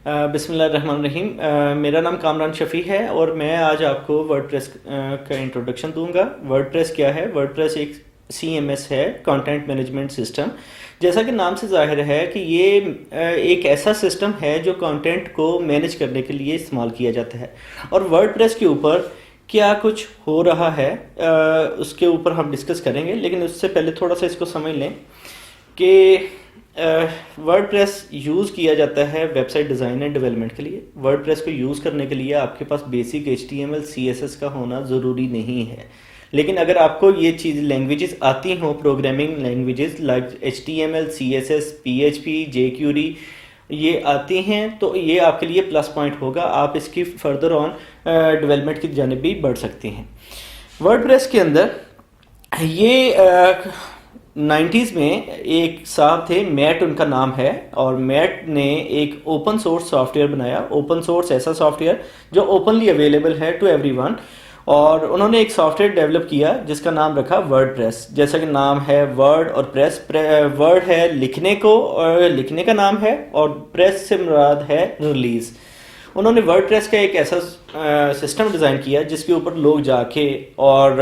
بسم اللہ الرحمن الرحیم. میرا نام کامران شفیع ہے اور میں آج آپ کو ورڈ پریس کا انٹروڈکشن دوں گا. ورڈ پریس کیا ہے؟ ورڈ پریس ایک CMS ہے، کانٹینٹ مینجمنٹ سسٹم. جیسا کہ نام سے ظاہر ہے کہ یہ ایک ایسا سسٹم ہے جو کانٹینٹ کو مینیج کرنے کے لیے استعمال کیا جاتا ہے. اور ورڈ پریس کے اوپر کیا کچھ ہو رہا ہے اس کے اوپر ہم ڈسکس کریں گے، لیکن اس سے پہلے تھوڑا سا اس کو سمجھ لیں کہ ورڈ پریس یوز کیا جاتا ہے website design and development کے لیے. ورڈ پریس کو یوز کرنے کے لیے آپ کے پاس بیسک HTML CSS کا ہونا ضروری نہیں ہے، لیکن اگر آپ کو یہ چیز لینگویجز آتی ہوں، programming languages like HTML CSS PHP jQuery یہ آتی ہیں، تو یہ آپ کے لیے پلس پوائنٹ ہوگا. آپ اس کی فردر آن ڈیولپمنٹ کی جانب بھی بڑھ سکتے ہیں. ورڈ پریس کے اندر یہ 90s میں ایک صاحب تھے، میٹ ان کا نام ہے، اور میٹ نے ایک اوپن سورس سافٹ ویئر بنایا. اوپن سورس ایسا سافٹ ویئر جو اوپنلی اویلیبل ہے ٹو ایوری ون، اور انہوں نے ایک سافٹ ویئر ڈیولپ کیا جس کا نام رکھا ورڈ پریس. جیسا کہ نام ہے ورڈ اور پریس، ورڈ ہے لکھنے کو اور لکھنے کا نام ہے، اور پریس سے مراد ہے ریلیز. انہوں نے ورڈ پریس کا ایک ایسا سسٹم ڈیزائن کیا جس کے اوپر لوگ جا کے اور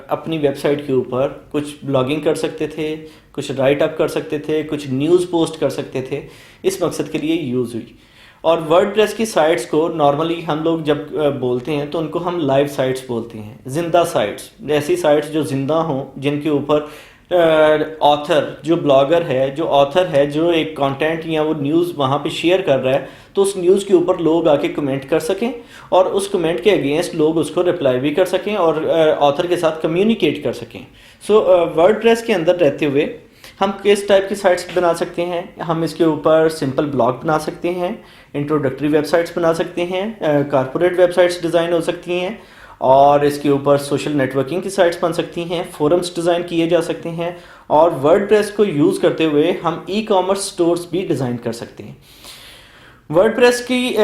اپنی ویب سائٹ کے اوپر کچھ بلاگنگ کر سکتے تھے، کچھ رائٹ اپ کر سکتے تھے، کچھ نیوز پوسٹ کر سکتے تھے. اس مقصد کے لیے یوز ہوئی. اور ورڈ پریس کی سائٹس کو نارملی ہم لوگ جب بولتے ہیں تو ان کو ہم لائیو سائٹس بولتے ہیں، زندہ سائٹس. ایسی سائٹس جو زندہ ہوں، جن کے اوپر آتھر جو بلاگر ہے، جو آتھر ہے، جو ایک کانٹینٹ یا وہ نیوز وہاں پہ شیئر کر رہا ہے، تو اس نیوز کے اوپر لوگ آ کے کمنٹ کر سکیں اور اس کمنٹ کے اگینسٹ لوگ اس کو رپلائی بھی کر سکیں اور آتھر کے ساتھ کمیونیکیٹ کر سکیں. سو ورڈ پریس کے اندر رہتے ہوئے ہم کس ٹائپ کی سائٹس بنا سکتے ہیں؟ ہم اس کے اوپر سمپل بلاگ بنا سکتے ہیں، انٹروڈکٹری ویب سائٹس بنا سکتے ہیں، کارپوریٹ ویب سائٹس ڈیزائن ہو سکتی ہیں، اور اس کے اوپر سوشل نیٹ ورکنگ کی سائٹس بن سکتی ہیں، فورمز ڈیزائن کیے جا سکتے ہیں، اور ورڈ پریس کو یوز کرتے ہوئے ہم ای کامرس سٹورز بھی ڈیزائن کر سکتے ہیں. ورڈ پریس کی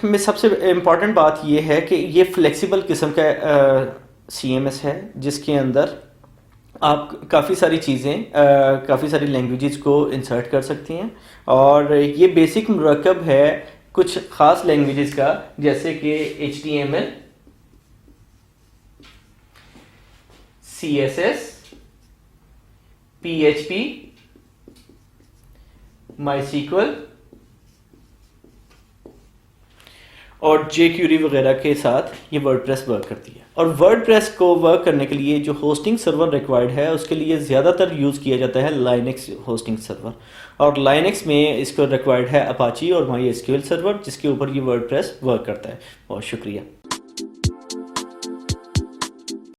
میں سب سے امپورٹنٹ بات یہ ہے کہ یہ فلیکسیبل قسم کا CMS ہے، جس کے اندر آپ کافی ساری چیزیں، کافی ساری لینگویجز کو انسرٹ کر سکتی ہیں. اور یہ بیسک مرکب ہے کچھ خاص لینگویجز کا، جیسے کہ HTML CSS PHP MySQL اور jQuery وغیرہ کے ساتھ یہ ورڈ پریس ورک کرتی ہے. اور ورڈ پریس کو ورک کرنے کے لیے جو ہوسٹنگ سرور ریکوائرڈ ہے، اس کے لیے زیادہ تر یوز کیا جاتا ہے لائنکس ہوسٹنگ سرور. اور لائنکس میں اس کو ریکوائرڈ ہے اپاچی اور MySQL سرور، جس کے اوپر یہ ورڈ پریس ورک کرتا ہے. بہت شکریہ.